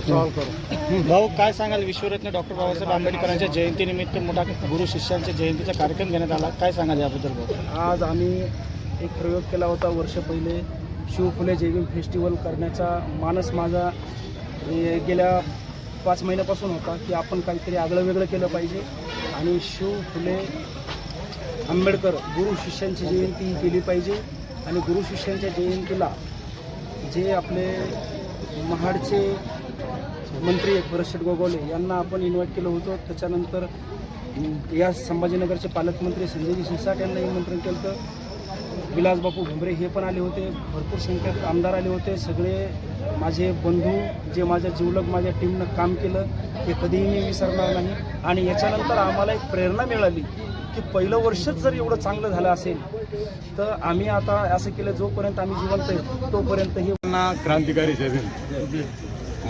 भाऊ काय सांगाल, विश्वरत्न डॉक्टर बाबासाहेब आंबेडकरांच्या जयंतीनिमित्त मोठा गुरु शिष्यांच्या जयंतीचा कार्यक्रम घेण्यात आला, काय सांगाल याबद्दल भाऊ? आज आम्ही एक प्रयोग केला होता वर्ष पहिले, शिव फुले जयभीम फेस्टिवल करण्याचा मानस माझा गेल्या 5 महिन्यापासून होता की आपण काहीतरी आगळं वेगळं केलं पाहिजे आणि शिव फुले आंबेडकर गुरु शिष्यांची जयंती केली पाहिजे. आणि गुरु शिष्यांच्या जयंतीला जे आपले महाडचे मंत्री भरत गोगावले यांना आपण इन्व्हाइट केलं होतं. त्याच्यानंतर या संभाजीनगरचे पालकमंत्री संजय शिरसाट यांना निमंत्रण केलं होतं. विलासबापू भुमरे हे पण आले होते. भरपूर संख्येत आमदार आले होते. सगळे माझे बंधू जे माझ्या जिवलग माझ्या टीमनं काम केलं हे कधीही मी विसरणार नाही. आणि याच्यानंतर आम्हाला एक प्रेरणा मिळाली की पहिलं वर्षच जर एवढं चांगलं झालं असेल तर आम्ही आता असं केलं, जोपर्यंत आम्ही जिवंत आहे तोपर्यंत हे क्रांतिकारी जयभीम.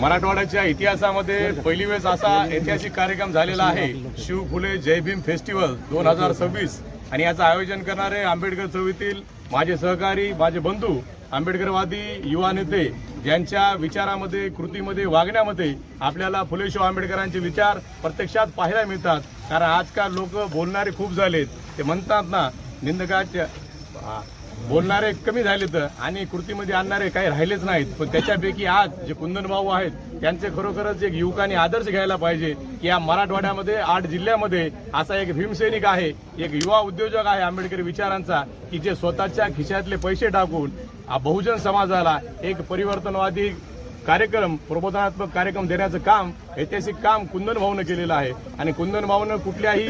मराठवाड्याच्या इतिहासामध्ये पहिली वेळेस असा ऐतिहासिक कार्यक्रम झालेला आहे, शिव फुले जयभीम फेस्टिवल 2026. आणि याचं आयोजन करणारे आंबेडकर चळवळीतील माझे सहकारी, माझे बंधू, आंबेडकरवादी युवा नेते, ज्यांच्या विचारामध्ये, कृतीमध्ये, वागण्यामध्ये आपल्याला फुले शाहू आंबेडकरांचे विचार प्रत्यक्षात पाहायला मिळतात. कारण आजकाल लोक बोलणारे खूप झालेत, ते म्हणतात ना निंदकाच्या बोलणारे कमी झालेत आणि कृतीमध्ये आणणारे काही राहिलेच नाहीत. पण त्याच्यापैकी आज जे कुंदन भाऊ आहेत त्यांचे खरोखरच एक युवकांनी आदर्श घ्यायला पाहिजे की या मराठवाड्यामध्ये 8 जिल्ह्यामध्ये असा एक भीमसैनिक आहे, एक युवा उद्योजक आहे आंबेडकरी विचारांचा, की जे स्वतःच्या खिशातले पैसे टाकून बहुजन समाजाला एक परिवर्तनवादी कार्यक्रम, प्रबोधनात्मक कार्यक्रम देण्याचं काम, ऐतिहासिक काम कुंदन भाऊनं केलेलं आहे. आणि कुंदन भाऊनं कुठल्याही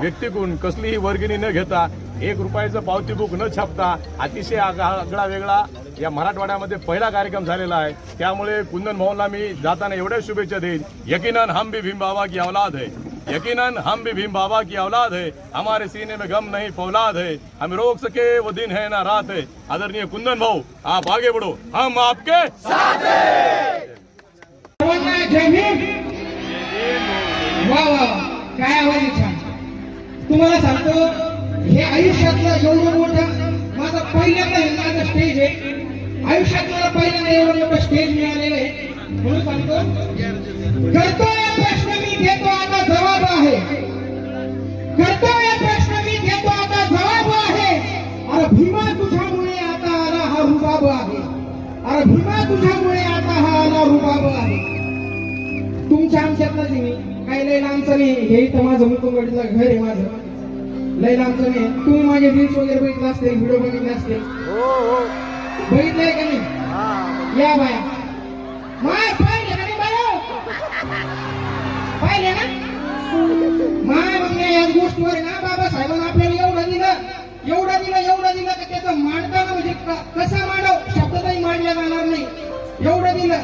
व्यक्तीकडून कसलीही वर्गणी न घेता, 1 रुपयाचं पावती बुक न छापता अतिशय आगळा वेगळा या मराठवाड्यामध्ये पहिला कार्यक्रम झालेला आहे. त्यामुळे कुंदन भाऊंना मी जाताना एवढ्या शुभेच्छा देईन. यकीनन हम भी भीम बाबा की औलाद है, यकीनन हम भी भीम बाबा की औलाद है, हमारे सीने में गम नहीं फौलाद है, हम रोक सके वो दिन है ना रात है. आदरणीय कुंदन भाऊ, आप आगे बढ़ो, हम आपके साथ हैं. जय भीम. वा वा, काय आवाज आहे छान. तुम्हाला सांगतो, हे आयुष्यातलं एवढं मोठं माझं पहिल्यांदा हे माझं स्टेज आहे. आयुष्यात मला पहिल्यांदा एवढं मोठं स्टेज मिळालेलं आहे. म्हणून सांगतो, कर्तव्य प्रश्न मी घेतो आता जबाब आहे, कर्तव्य प्रश्न मी घेतो आता जबाब आहे. अरे भीमा तुझ्यामुळे आता आला हा रुबाब आहे, अरे भीमा तुझ्यामुळे आता हा आला रुबाब आहे. तुमच्या आमच्यातलाच मी काही लय लांबचं नाही. हे इथं माझं मुकुंदवाडीतलं घर आहे, माझं लय लांबचं नाही. तुम्ही माझे रील्स वगैरे बघितले असतील, व्हिडिओ बघितले असतील, बघितलंय का नाही? या बाया माय पाहिले का नाही बाया, पाहिले ना माय. मग याच गोष्टीवर ना बाबासाहेबांना आपल्याला एवढं दिलं, एवढं दिलं, एवढं दिलं की त्याचं मांडताना म्हणजे कसं मांडव शब्दही मांडल्या जाणार नाही. एवढं दिलं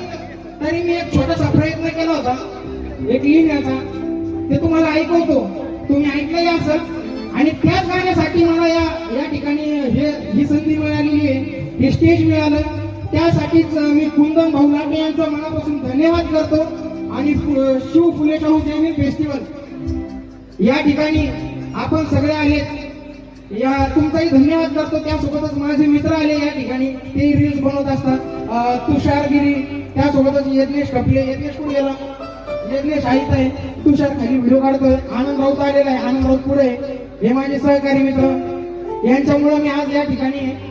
तरी मी एक छोटासा प्रयत्न केला होता एक लिहिण्याचा, ते तुम्हाला ऐकवतो. तुम्ही ऐकलंय असं. आणि त्याच गाण्यासाठी मला या ठिकाणी ही संधी मिळालेली आहे, हे स्टेज मिळालं. त्यासाठीच मी कुंदन भाऊ लाटे यांचा मनापासून धन्यवाद करतो. आणि शिव फुले शाहू जयभीम फेस्टिवल या ठिकाणी आपण सगळे आलेत, या तुमचाही धन्यवाद करतो. त्यासोबतच माझे मित्र आले या ठिकाणी, ते रील्स बनवत असतात. तुषारगिरी, त्यासोबतच यज्ञेश कपले. यज्ञेश कुठे गेला? यज्ञेश आहेत आहे. तुषार खाली व्हिडिओ काढतोय. आनंद राऊत आलेला आहे. आनंद राऊत पुढे. हे माझे सहकारी मित्र, यांच्यामुळे मी आज या ठिकाणी आहे.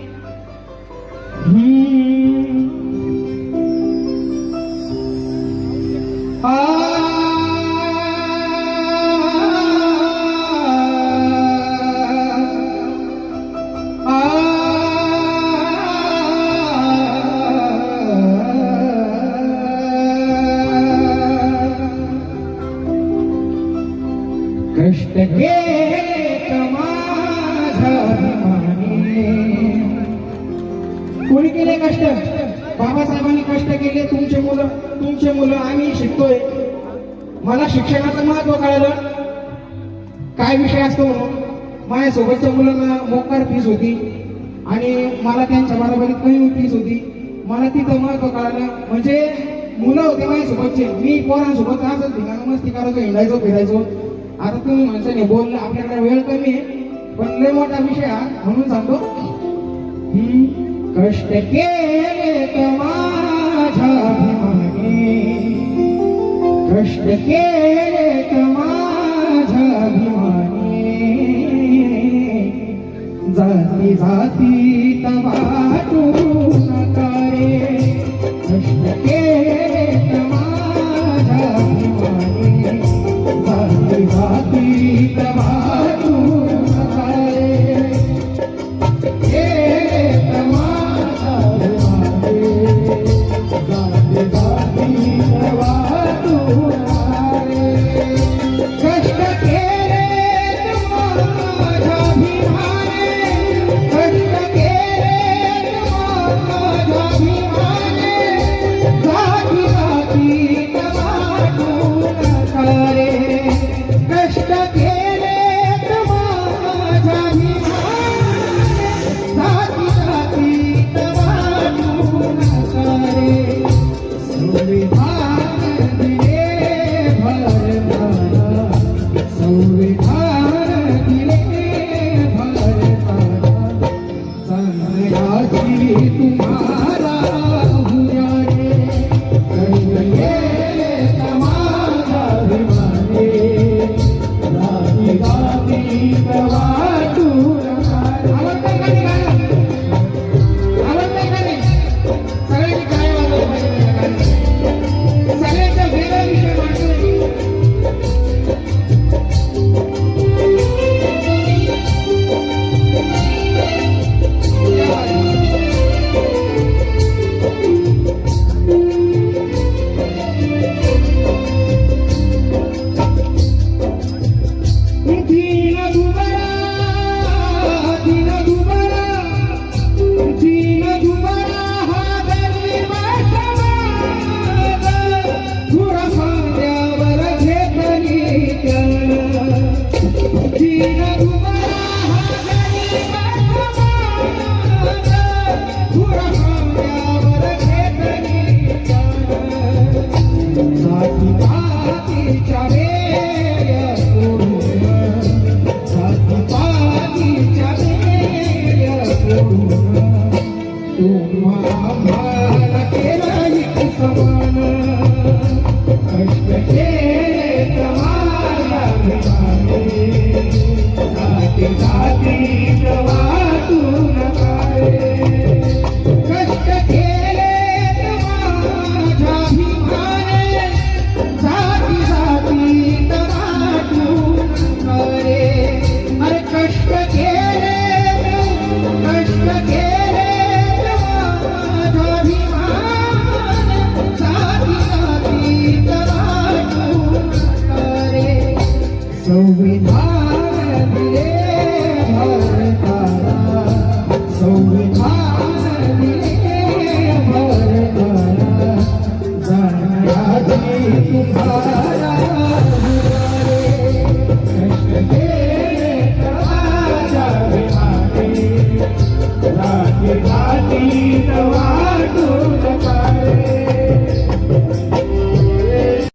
कष्ट कोणी केले कष्ट? बाबासाहेबांनी कष्ट केले. तुमचे मुलं आम्ही शिकतोय. मला शिक्षणाचं महत्व कळलं, काय विषय असतो म्हणून. माझ्यासोबतच्या मुलांना मोकार फीस होती आणि मला त्यांच्या बरोबरीत कमी फीस होती. मला तिथं महत्व कळालं. म्हणजे मुलं होते माझ्यासोबतचे, मी पोरांसोबत असंच ठिकाणी मस्ती करायचो, हिंडायचो, फिरायचो. आता तुम्ही माणसाने बोललं, आपल्याकडे वेळ कमी आहे, पण लय मोठा विषय हा, म्हणून सांगतो. कष्ट केले माझ्या अभिमानी, कष्ट केलेत माझ्या अभिमानी जाती जातीत वाटू नका रे कष्ट केलेत माझ्या अभिमानी जाती जातीत वाटू नका रे केलेत माझ्या अभिमानी जाती जातीत वाटू नका रे कष्ट केलेत माझ्या अभिमानी कष्ट केलेत माझ्या अभिमानी जाती जातीत वाटू नका रे कष्ट केलेत माझ्या अभिमानी जाती जातीत वाटू नका रे संविधान दिले भारताला संविधान दिले भारताला चांगल्याची तुम्हाला हुरारे कळले समाजा अभिमाने जाती जातीत वाटू नका रे. आवडतंय का ते गाणं? आवडतंय का नाही? सगळ्यांनी काय वाजवलं पाहिजे या गाण्याला? सगळ्यांच्या वेगळा विषय मांडतो मी. दीन दुबळा दीन दुबळा दीन दुबळा हा गरीब समाज थोडा खांद्यावर घेतली त्यानं दीन दुबळा हा गरीब समाज थोडा खांद्यावर घेतली त्यानं जाती पातीच्या वेड्या सोडून जाती पातीच्या वेड्या सोडून तुम्हाला केलं एक समान कष्ट केलेत माझ्या अभिमानी जाती जातीत वाटू नका रे कष्ट केलेत माझ्या अभिमानी जाती जातीत वाटू नका रे अरे कष्ट केलेत माझ्या अभिमानी जाती जातीत वाटू नका रे संविधान